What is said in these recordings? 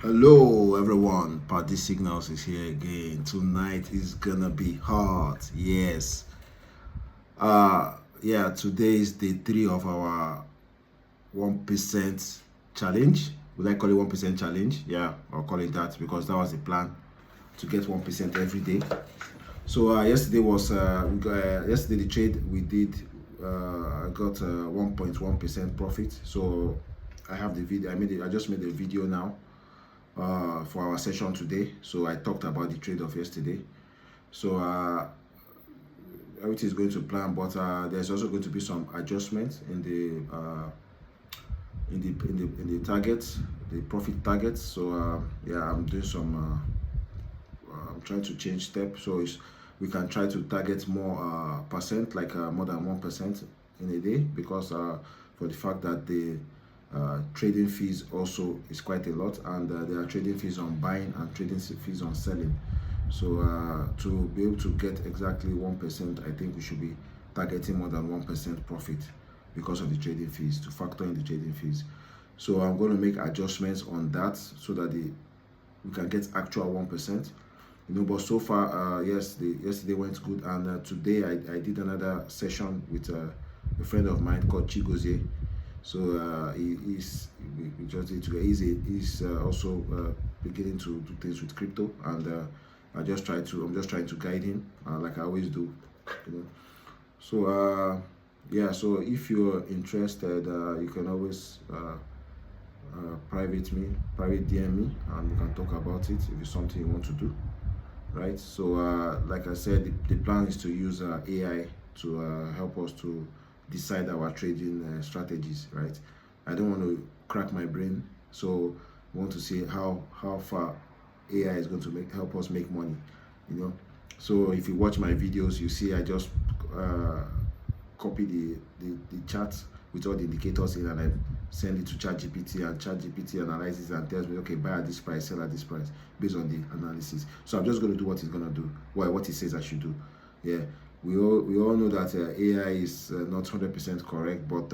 Hello everyone, Party Signals is here again. Tonight is gonna be hot. Yes. Yeah, today is day three of our 1% challenge. Would I call it 1% challenge? Yeah, I'll call it that because that was the plan to get 1% every day. So yesterday was yesterday the trade we did. I got 1.1% profit. So I have the video. I just made a video now for our session today. So I talked about the trade of yesterday. So everything is going to plan, but there's also going to be some adjustments in the targets, the profit targets. So yeah, I'm doing some. I'm trying to change step so we can try to target more percent, like more than 1% in a day, because for the fact that the trading fees also is quite a lot, and there are trading fees on buying and trading fees on selling. So to be able to get exactly 1%, I think we should be targeting more than 1% profit because of the trading fees, to factor in the trading fees. So I'm going to make adjustments on that so that we can get actual 1%. But so far, yesterday went good, and today I did another session with a friend of mine called Chigozie. So we just did together. He's also beginning to do things with crypto, and I'm just trying to guide him, like I always do. You know. So yeah, so if you're interested, you can always private DM me, and we can talk about it if it's something you want to do, right? So like I said, the plan is to use AI to help us to decide our trading strategies, right? I don't want to crack my brain, so I want to see how far AI is going to help us make money, you know. So if you watch my videos, you see I just uh, copy the chart with all the indicators in, and I send it to ChatGPT, and ChatGPT analyzes and tells me, okay, buy at this price, sell at this price, based on the analysis. So I'm just going to do what he's going to do, what he says I should do. Yeah, we all know that AI is not 100% correct, but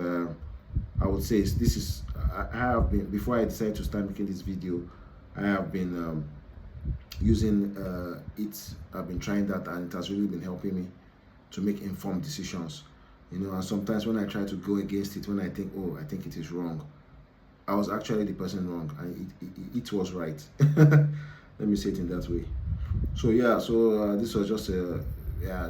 I would say this is I have been, before I decided to start making this video, I have been using it. I've been trying that, and it has really been helping me to make informed decisions. And sometimes when I try to go against it, when I think, oh, I think it is wrong, I was actually the person wrong, and it was right. Let me say it in that way. So yeah, so this was just a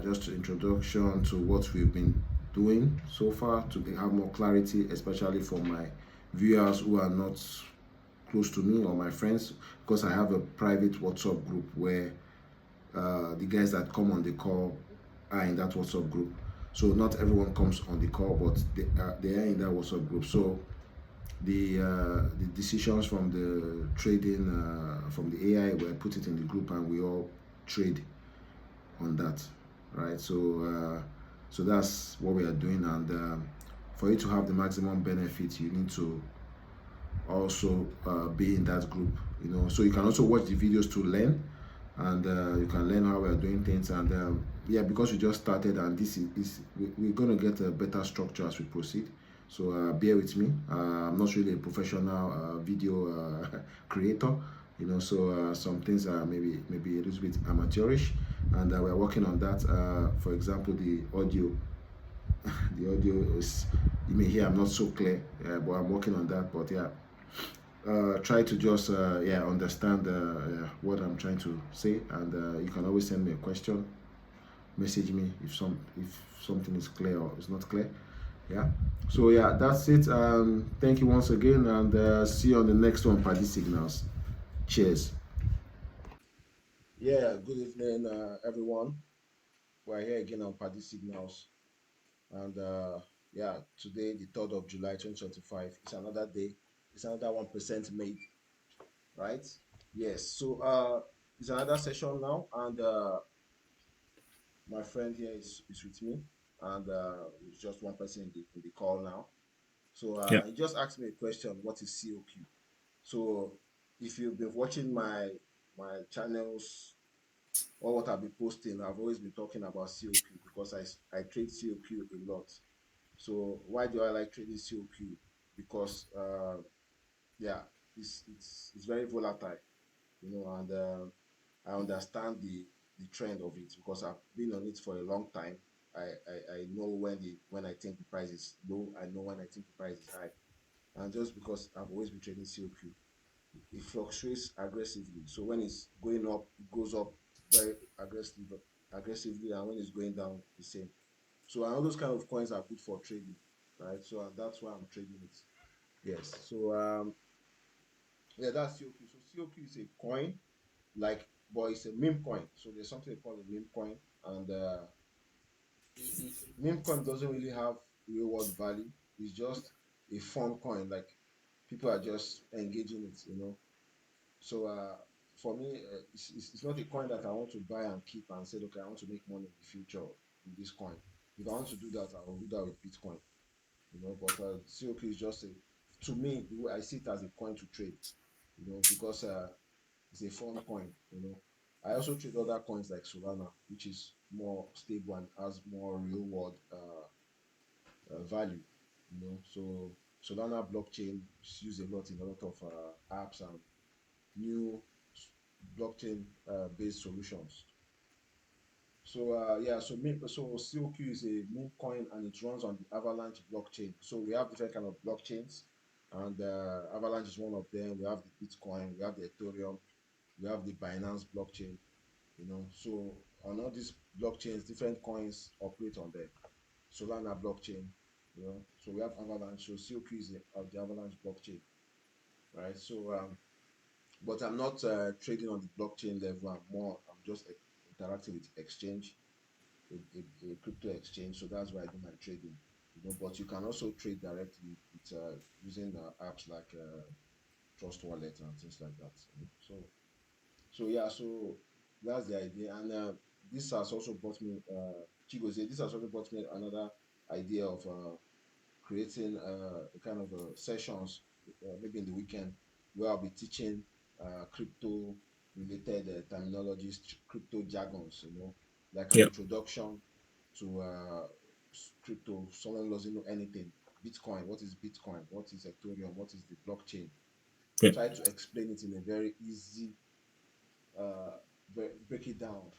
just an introduction to what we've been doing so far, to have more clarity, especially for my viewers who are not close to me, or my friends, because I have a private WhatsApp group where the guys that come on the call are in that WhatsApp group. So not everyone comes on the call, but they are in that WhatsApp group. So the decisions from the trading from the AI, we put it in the group, and we all trade on that, right? So that's what we are doing, and for you to have the maximum benefit, you need to also be in that group. So you can also watch the videos to learn, and you can learn how we are doing things. And yeah, because we just started, and this is we're going to get a better structure as we proceed. So bear with me. I'm not really a professional video creator, so some things are maybe a little bit amateurish, and we're working on that. For example, the audio. The audio is, you may hear I'm not so clear, but I'm working on that. But yeah, try to just understand what I'm trying to say, and you can always send me a question, message me if something is clear or is not clear. Yeah. So yeah, that's it. Thank you once again, and see you on the next one, Paddy Signals. Cheers. Yeah. Good evening, everyone. We're here again on Paddy Signals, and yeah, today the 3rd of July, 2025. It's another day. It's another 1% made, right? Yes. So it's another session now, and my friend here is with me, and it's just one person in the call now. So Yeah. he just asked me a question: what is COQ? So if you've been watching my channels or what I've been posting, I've always been talking about COQ because I trade COQ a lot. So why do I like trading COQ? Because yeah, it's very volatile, and I understand the trend of it because I've been on it for a long time. I know when I think the price is low, I know when I think the price is high. And just because I've always been trading COQ, it fluctuates aggressively. So when it's going up, it goes up very aggressively, and when it's going down, the same. So all those kind of coins are good for trading, right? So and that's why I'm trading it. Yes. So yeah, that's COQ. So COQ is a coin, like, but it's a meme coin. So there's something called a meme coin, and meme coin doesn't really have real world value. It's just a fun coin. Like people are just engaging it. So for me, it's not a coin that I want to buy and keep and say, okay, I want to make money in the future with this coin. If I want to do that, I will do that with Bitcoin. But COQ is just to me, the way I see it as a coin to trade. Because it's a fun coin. I also trade other coins like Solana, which is more stable and has more real world value. So Solana blockchain is used a lot in a lot of apps and new blockchain based solutions. So yeah, so COQ is a meme coin and it runs on the Avalanche blockchain. So we have different kind of blockchains, and Avalanche is one of them. We have the Bitcoin, we have the Ethereum, we have the Binance blockchain. So on all these blockchains, different coins operate on them. Solana blockchain, so we have Avalanche. So COQ is of the Avalanche blockchain, right? So but I'm not trading on the blockchain level. I'm just interacting with exchange, a crypto exchange. So that's why I do my trading. But you can also trade directly with using apps like Trust Wallet and things like that. So yeah, so that's the idea. And this has also brought me, Chigozie, this has also brought me another idea of creating a kind of sessions, maybe in the weekend, where I'll be teaching crypto related terminologies, crypto jargons, like an Yeah. introduction to crypto. Someone doesn't know anything. Bitcoin, what is Bitcoin? What is Ethereum? What is the blockchain? Yeah. Try to explain it in a very easy, uh, break it down,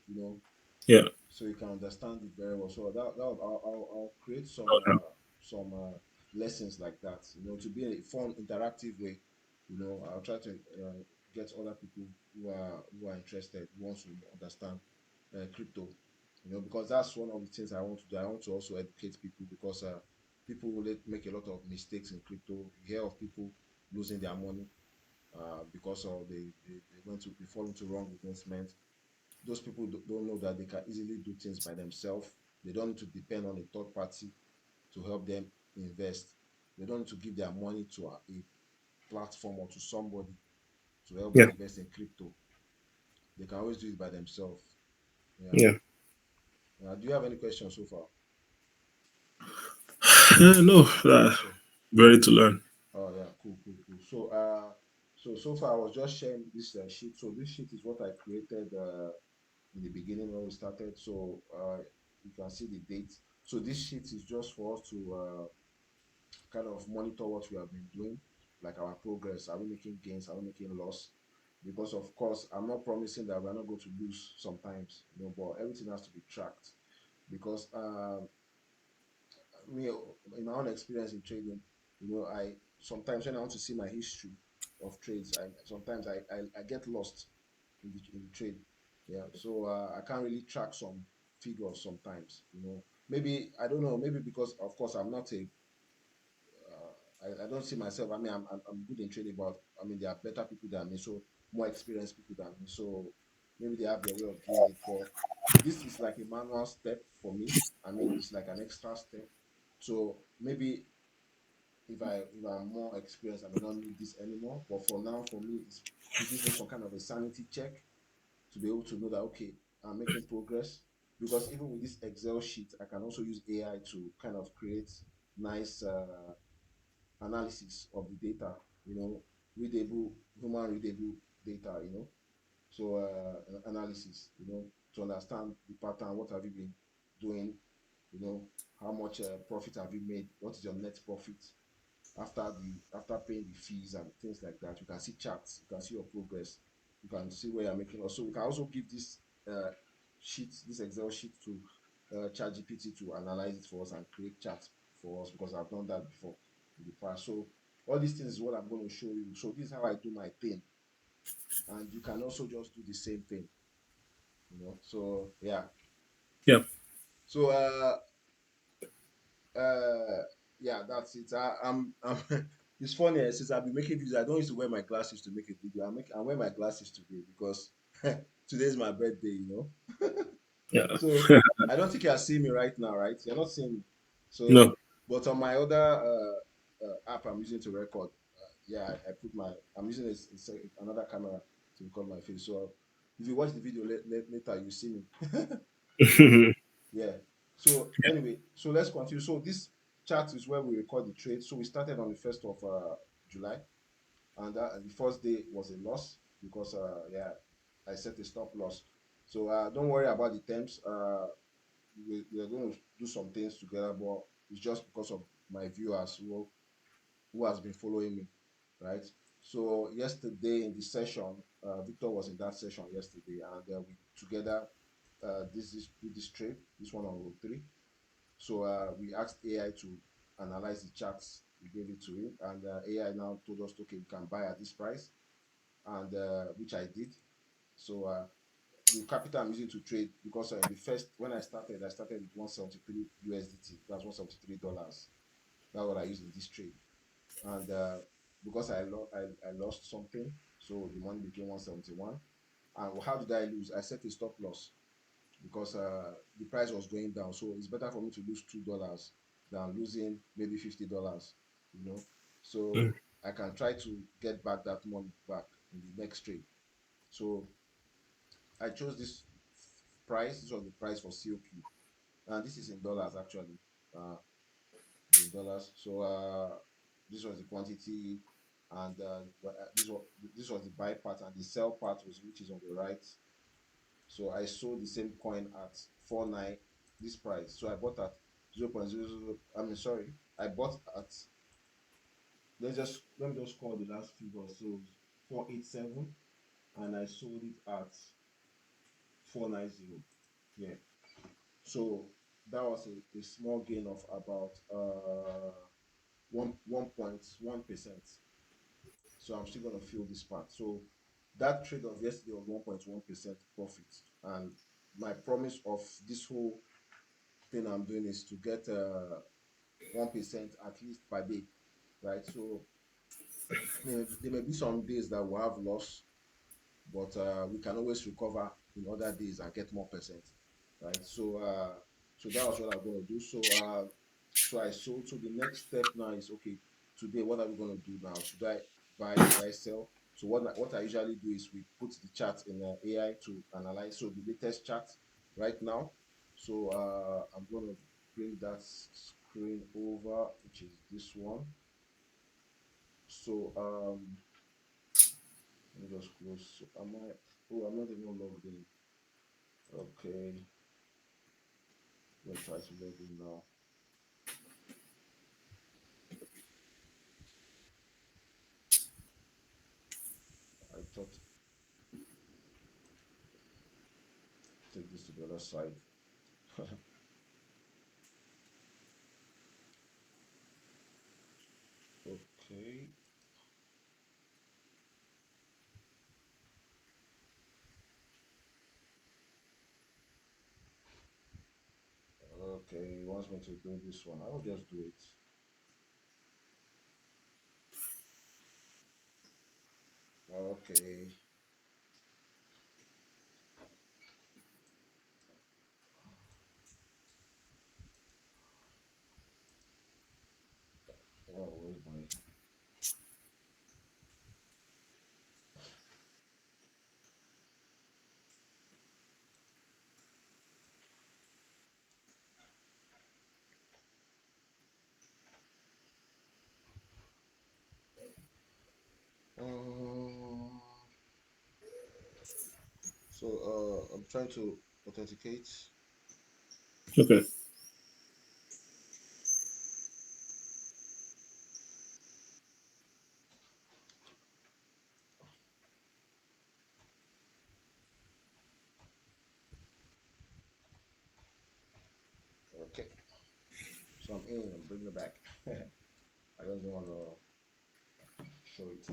Yeah. so you can understand it very well. So I'll create Okay. some lessons like that, to be a fun, interactive way. I'll try to get other people who are interested, who wants to understand crypto. Because that's one of the things I want to do. I want to also educate people because people will make a lot of mistakes in crypto. You hear of people losing their money because of they went to they fall into wrong investment. Those people don't know that they can easily do things by themselves. They don't need to depend on a third party to help them invest. They don't need to give their money to a platform or to somebody to help them Yeah. invest in crypto. They can always do it by themselves. Yeah. Yeah. Do you have any questions so far? No, Okay. ready to learn. Oh yeah, cool, cool, cool. So far I was just sharing this sheet. So this sheet is what I created in the beginning when we started. So you can see the date. So this sheet is just for us to kind of monitor what we have been doing, like our progress. Are we making gains? Are we making loss? Because of course, I'm not promising that we're not going to lose sometimes, but everything has to be tracked. Because me, in my own experience in trading, I sometimes when I want to see my history of trades, I get lost in the trade. Yeah, so I can't really track some figures sometimes. Maybe I don't know. Maybe because of course I'm not a I don't see myself. I mean, I'm good in trading, but I mean, there are better people than me, so more experienced people than me. So maybe they have their way of doing it. But this is like a manual step for me. I mean, it's like an extra step. So maybe if I'm more experienced, I may not need this anymore. But for now, for me, it gives me some kind of a sanity check to be able to know that okay, I'm making progress. Because even with this Excel sheet, I can also use AI to kind of create nice analysis of the data, readable, human readable data, so analysis, to understand the pattern, what have you been doing, how much profit have you made, what is your net profit, after paying the fees and things like that. You can see charts, you can see your progress, you can see where you're making. Also, we can also give this sheet, this Excel sheet to ChatGPT to analyze it for us and create charts for us, because I've done that before in the past. So all these things is what I'm going to show you. So this is how I do my thing, and you can also just do the same thing, you know. So yeah. Yeah. So uh yeah, that's it. I'm it's funny, since I've been making videos. I don't used to wear my glasses to make a video. I wear my glasses today because today's my birthday, you know. Yeah. So I don't think you're seeing me right now, right? You're not seeing me. So No. but on my other app I'm using to record, yeah, I'm using another camera to record my face. So if you watch the video later, you see me. Yeah. So anyway, so let's continue. So this chart is where we record the trade. So we started on the 1st of July, and the first day was a loss because yeah, I set a stop loss. So don't worry about the terms. We're going to do some things together, but it's just because of my viewers who has been following me, right? So yesterday in the session, Victor was in that session yesterday, and we together did this trade, this one on row three. So we asked AI to analyze the charts. We gave it to it, and AI now told us, okay, you can buy at this price, and which I did. So the capital I'm using to trade, because in the first when I started with 173 USDT. That's $173. That's what I used in this trade, and because I lost something, so the money became 171. And how did I lose? I set a stop loss because the price was going down. So it's better for me to lose $2 than losing maybe $50, you know. Mm. So I can try to get back that money back in the next trade. So I chose this price. This was the price for COQ, and this is in dollars actually. Uh, it's in dollars. So this was the quantity, and this was the buy part, and the sell part was which is on the right. So I sold the same coin at 49 this price. So I bought at 0.00. I mean, sorry, I bought at, let me just call the last figure. So 487, and I sold it at 490. Yeah. So that was a small gain of about 1.1%. So I'm still gonna feel this part. So that trade of yesterday was 1.1% profit, and my promise of this whole thing I'm doing is to get 1% at least per day, right? So there may be some days that we'll have loss, but we can always recover in other days and get more percent, right? So that was what I'm going to do. So I sold. So the next step now is, okay, today what are we going to do now? Should I buy? Should I sell? So what I usually do is we put the chart in AI to analyze. So the latest chart right now. So I'm going to bring that screen over, which is this one. So let me just close. So am I? Oh, I'm not even logged in. Okay, let me try to log in now. I thought take this to the other side. Okay, okay, he wants me to do this one. I will just do it. Okay, oh, where's my? Uh, so I'm trying to authenticate. Okay. So I'm in. I'm bringing it back. I just don't want to show it.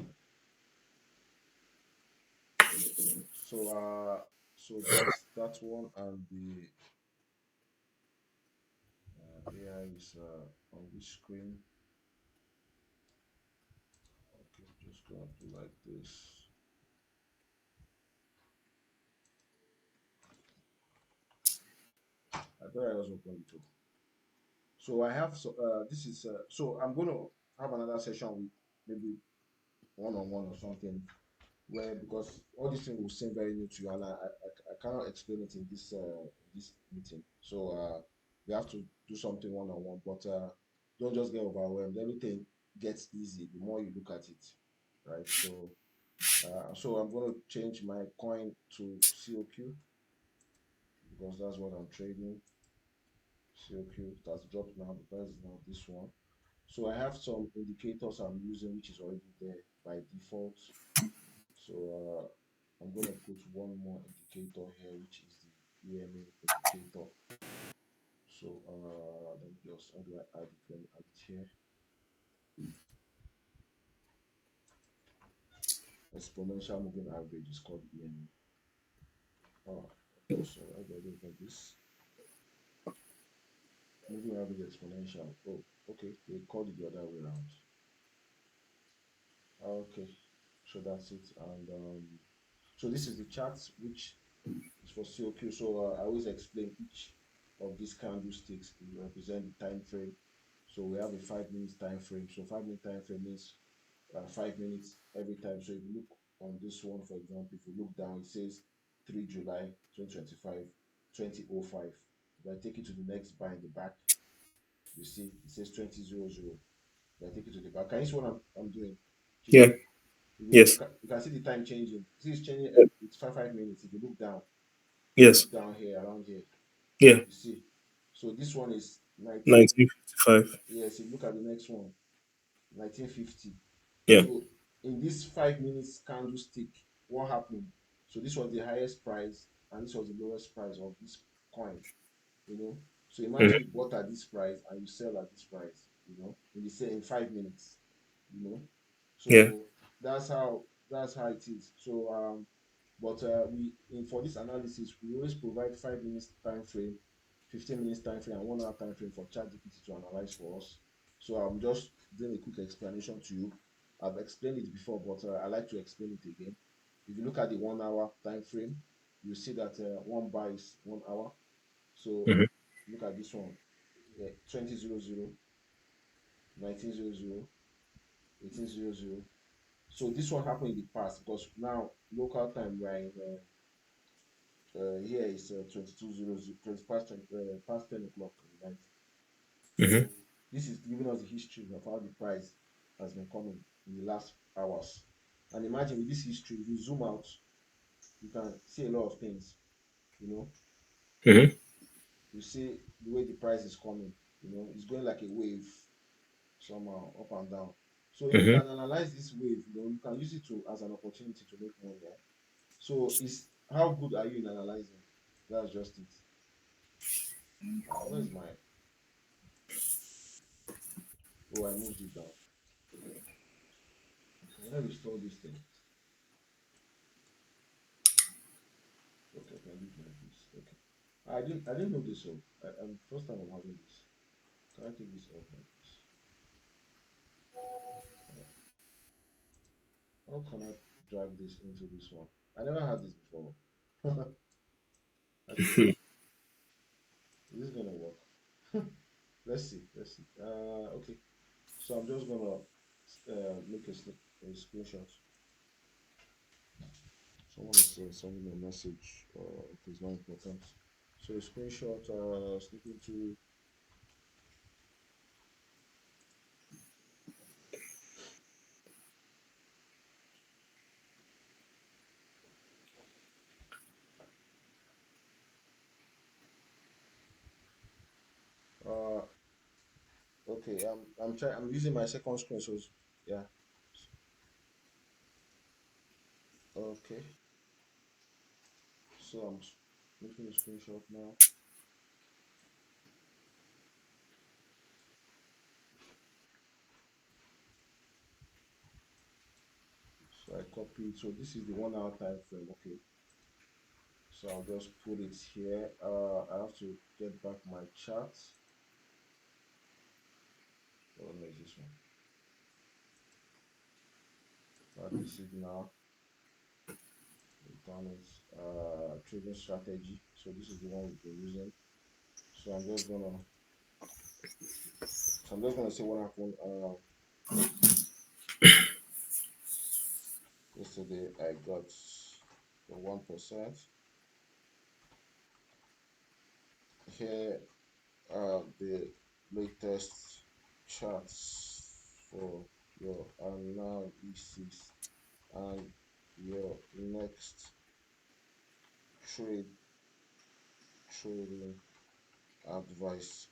So that's that one, and the AI is on this screen. Okay, just gonna do like this. I thought I was open to. So I have this is so I'm gonna have another session with maybe one on one or something where because all these things will seem very new to you and I cannot explain it in this meeting. So we have to do something one on one, but don't just get overwhelmed. Everything gets easy the more you look at it, right? So I'm going to change my coin to COQ because that's what I'm trading. COQ that's dropped now. The price is now this one. So I have some indicators I'm using which is already there by default. So I'm going to put one more indicator here, which is the EMA indicator. So let me just, how do I add it? Let me add it here. Exponential moving average is called EMA. Oh, so how do I do it like this? Moving average exponential. Oh, okay. They called it the other way around. Okay. So that's it. And so this is the chart, which is for COQ. So I always explain each of these candlesticks represent the time frame. So we have a 5 minutes time frame. So 5 minute time frame means 5 minutes every time. So if you look on this one, for example, if you look down, it says 3 July 2025, 2005. If I take it to the next bar in the back, you see it says 2000. If I take it to the back, can you see what I'm doing? Yeah. Chichi? If you, Yes. you can see the time changing. See it's changing. It's 5 minutes. If you Yes. look down here, around here, Yeah. you see. So this one is 19. 1955. Yes, if you look at the next one, 1950. Yeah. So in this 5 minutes candlestick, what happened? So this was the highest price and this was the lowest price of this coin, you know. So imagine you Hmm. bought at this price and you sell at this price, in the same 5 minutes, you know. Yeah. So that's how it is. So but we in for this analysis we always provide 5 minutes time frame, 15 minutes time frame, and 1 hour time frame for ChatGPT to analyze for us. So I'm just doing a quick explanation to you. I've explained it before, but I like to explain it again. If you look at the 1 hour time frame, you see that one bar is 1 hour. So Hmm. look at this one, 2000, 1900, 1800. So this one happened in the past because now local time we are in here is 2200, 20 past, past 10 o'clock in the night. Hmm. So this is giving us the history of how the price has been coming in the last hours. And imagine with this history, if you zoom out, you can see a lot of things. You know, Hmm. you see the way the price is coming. It's going like a wave somehow up and down. So if you Hmm. can analyze this wave, you can use it to as an opportunity to make money. Eh? So it's how good are you in analyzing? That's just it. Where's my? Oh, I moved it down. Okay, let me restore this thing. Okay, I can leave like this. Okay. I didn't know this. So I'm first time I'm having this. Can I take this off like this? How can I drag this into this one? I never had this before. Okay, is this gonna work? Let's see. Let's see. Okay. So I'm just gonna make a screenshot. Someone is sending me a message. Okay, it's not important. So a screenshot. Sneaking to. Uh, okay. I'm trying. I'm using my second screen. So yeah. Okay. So I'm making a screenshot now. So I copy it. So this is the 1 hour time frame. Okay. So I'll just put it here. I have to get back my chart. What is this one? This is now we've done it. Trading strategy. So this is the one we've been using. So I'm just gonna say what happened. Yesterday I got the 1%. Here are the latest charts for your analysis and your next trade trading advice.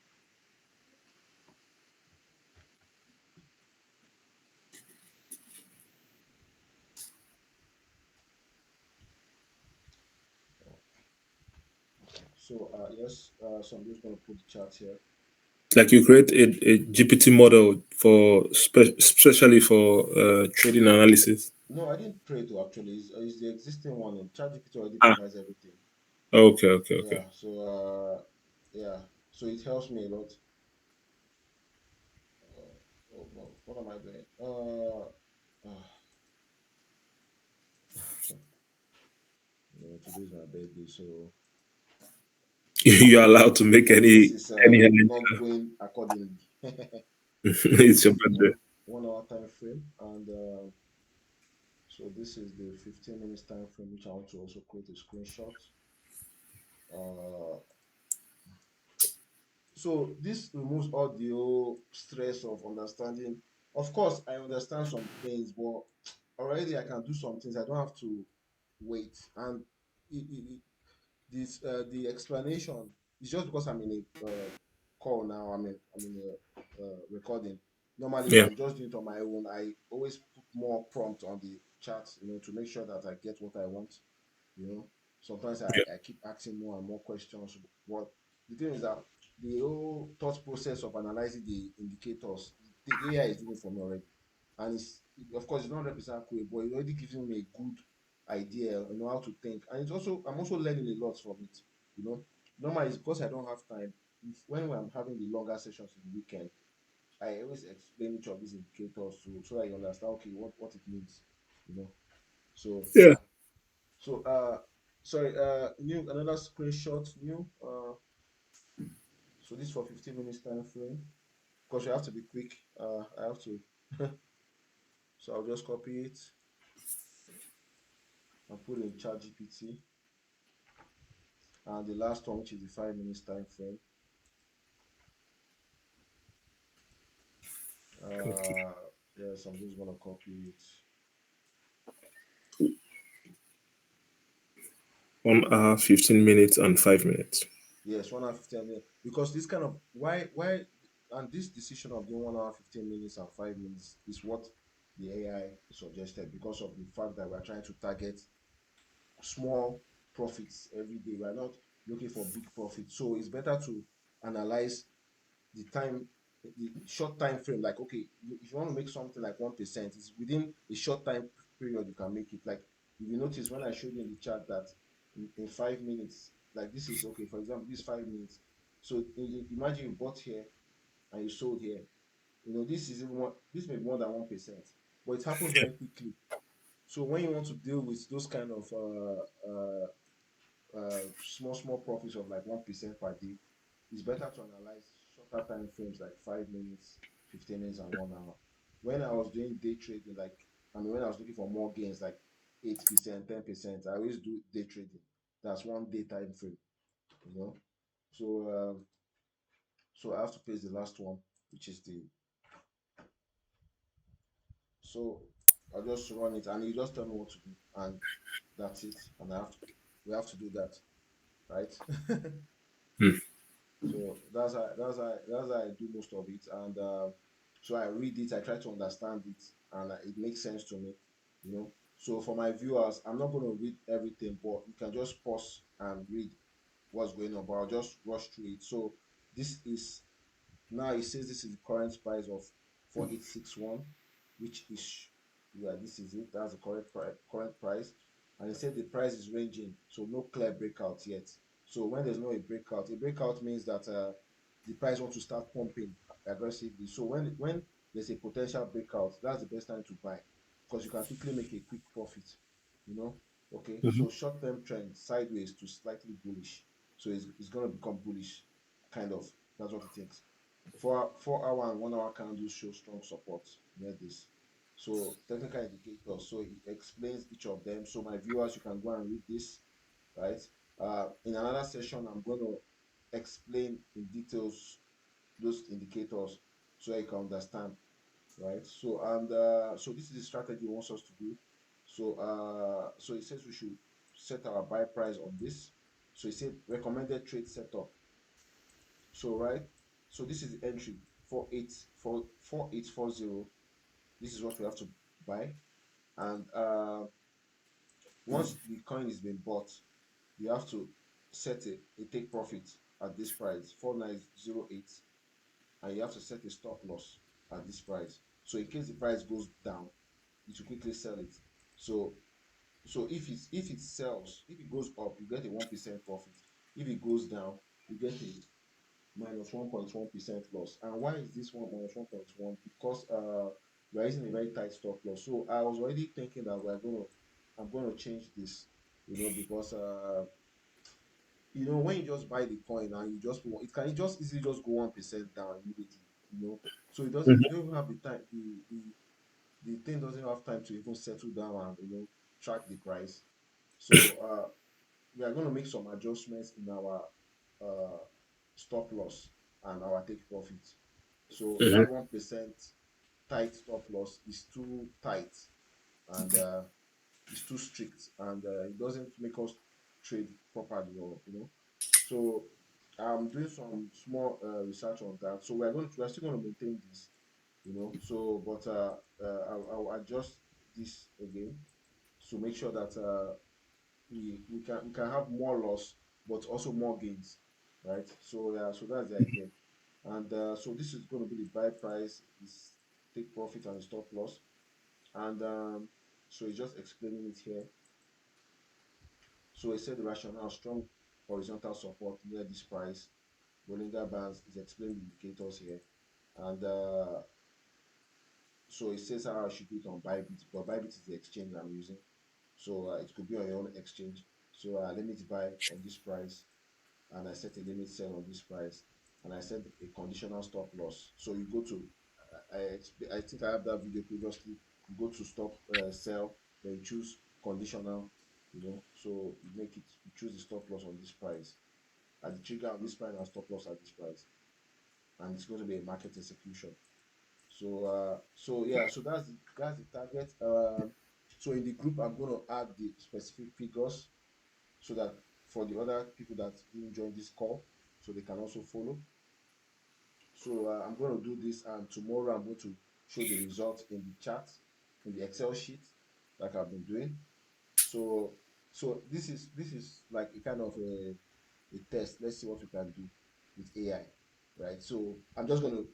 So yes, so I'm just gonna put the chart here. Like you create a GPT model for especially for trading analysis. No, I didn't create to actually. It's the existing one. And ChatGPT already Ah, provides everything. okay, okay, okay. Yeah. So yeah. So it helps me a lot. Oh, no, what am I doing? Today's my birthday, so You're allowed to make this is any not going accordingly. So it's this your is the birthday. 1 hour time frame, and so this is the 15 minutes time frame, which I want to also create a screenshot. Uh, so this removes all the whole stress of understanding. Of course, I understand some things, but already I can do some things. I don't have to wait, and this the explanation is just because I'm in a call now. I'm in a recording. Normally, if Yeah, I'm just doing it on my own, I always put more prompt on the chat, to make sure that I get what I want. You know, sometimes yeah, I keep asking more and more questions. But the thing is that the whole thought process of analyzing the indicators, the AI is doing it for me already, and of course it's not 100% accurate, but it already gives me a good idea, how to think, and I'm also learning a lot from it. You know, normally it's because I don't have time. When I'm having the longer sessions in the weekend, I always explain each of these indicators so that you understand, okay, what it means. You know, so yeah. yeah. So sorry, new another screenshot, new so this for 15 minutes time frame, because you have to be quick. I have to so I'll just copy it and put it in chat GPT, and the last one, which is the 5 minutes time frame. uh yes, I'm just gonna copy it. 1 hour, 15 minutes, and 5 minutes. Yes, 1 hour 15 minutes, because this kind of why and this decision of doing 1 hour 15 minutes and 5 minutes is what the AI suggested, because of the fact that we're trying to target small profits every day. We're not looking for big profits. So it's better to analyze the time, the short time frame. Like, okay, if you want to make something like 1%, it's within a short time period you can make it. Like, if you notice when I showed you in the chat that in 5 minutes, like this is okay, for example, this 5 minutes. So imagine you bought here and you sold here. This is even more, this may be more than 1%, but it happens Yeah, very quickly. So when you want to deal with those kind of small profits of like 1% per day, it's better to analyze shorter time frames like 5 minutes, 15 minutes, and 1 hour. When I was doing day trading, like when I was looking for more gains, like 8%, 10%, I always do day trading. That's one day time frame, you know. So so I have to paste the last one, which is the so I'll just run it and you just tell me what to do, and that's it. And we have to do that, right? hmm, So that's how I do most of it, and so I read it, I try to understand it, and it makes sense to me, you know. So for my viewers, I'm not going to read everything, but you can just pause and read what's going on. But I'll just rush through it. So this is now it says this is the current price of 4861, which is Yeah, this is it. That's the correct current price. And he said the price is ranging, so no clear breakout yet. So when there's no a breakout means that the price wants to start pumping aggressively. So when there's a potential breakout, that's the best time to buy because you can quickly make a quick profit. You know, okay. Mhm. So short-term trend sideways to slightly bullish. So it's gonna become bullish, kind of. That's what it thinks. 4 hour and 1 hour candles show strong support near this. So technical indicators. So it explains each of them. So my viewers, you can go and read this, right? In another session, I'm going to explain in details those indicators so you can understand, right? So this is the strategy he wants us to do. So it says we should set our buy price on this. So he said recommended trade setup. So right, so this is the entry 4840. This is what we have to buy. And once the coin is been bought, you have to set a take profit at this price 4908, and you have to set a stop loss at this price. So in case the price goes down, it will quickly sell it. So if it sells, if it goes up, you get a 1% profit. If it goes down, you get a minus 1.1% loss. And why is this one minus 1.1? Because we're using a very tight stop loss. So I was already thinking that I'm gonna change this, because when you just buy the coin and you just it just easily just go 1% down immediately, So Mhm. you don't even have the time, the thing doesn't have time to even settle down and track the price. So we are going to make some adjustments in our uh, stop loss and our take profit. So Mhm. that 1% tight stop loss is too tight, and it's too strict, and it doesn't make us trade properly, or So I'm doing some small research on that. So we're still going to maintain this, So, but I'll adjust this again to make sure that we can have more loss but also more gains, right? So yeah, so that's the idea. And so this is going to be the buy price, is take profit and stop loss. And so it's just explaining it here. So it said the rationale: strong horizontal support near this price, Bollinger Bands is explaining the indicators here. And so it says how I should do it on Bybit, but Bybit is the exchange I'm using. So it could be on your own exchange. So limit buy on this price, and I set a limit sell on this price, and I set a conditional stop loss. So you go to, I think I have that video previously. You go to stop sell, then you choose conditional, So you choose the stop loss on this price, at the trigger on this price, and stop loss at this price, and it's going to be a market execution. So yeah, so that's the target. So in the group, I'm going to add the specific figures so that for the other people that didn't join this call, so they can also follow. So I'm going to do this, and tomorrow I'm going to show the results in the chat, in the Excel sheet, like I've been doing. So this is like a kind of a test. Let's see what we can do with AI, right? So I'm just gonna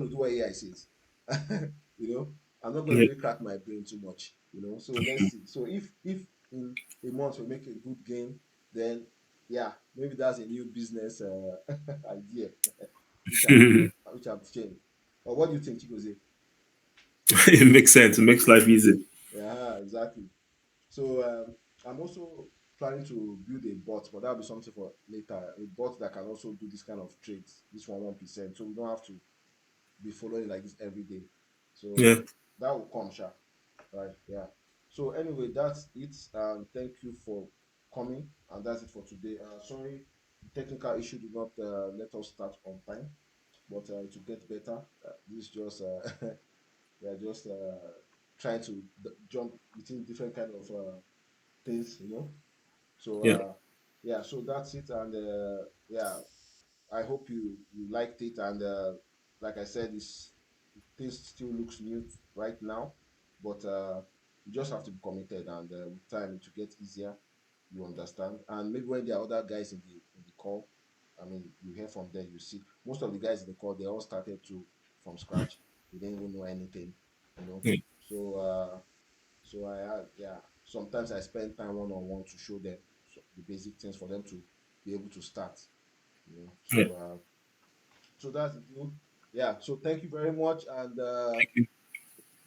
do what AI says. you know, I'm not gonna Yeah. really crack my brain too much, So let's see. So if in a month we make a good gain, then yeah, maybe that's a new business idea which I've changed. Or what do you think, Chigozie? It makes sense. It makes life easy. Yeah, exactly. So I'm also planning to build a bot, but that'll be something for later. A bot that can also do this kind of trades, this 1%. So we don't have to be following like this every day. Yeah. So that will come, sure. Right? Yeah. So anyway, that's it. Thank you for coming, and that's it for today. Sorry, the technical issue did not let us start on time, but it will get better. This is just we are just trying to jump between different kind of things. So Yeah. yeah, so that's it, and yeah, I hope you liked it, and like I said, this still looks new right now, but you just have to be committed, and with time it will get easier. You understand, and maybe when there are other guys in the call, I mean, you hear from them, you see most of the guys in the call, they all started to from scratch. They didn't even know anything, you know. Yeah. So yeah. Sometimes I spend time one on one to show them the basic things for them to be able to start. Yeah. So that's the thing. Yeah. So thank you very much, and Thank you.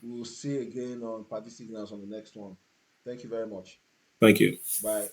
we'll see you again on Party Signals on the next one. Thank you very much. Thank you. Bye.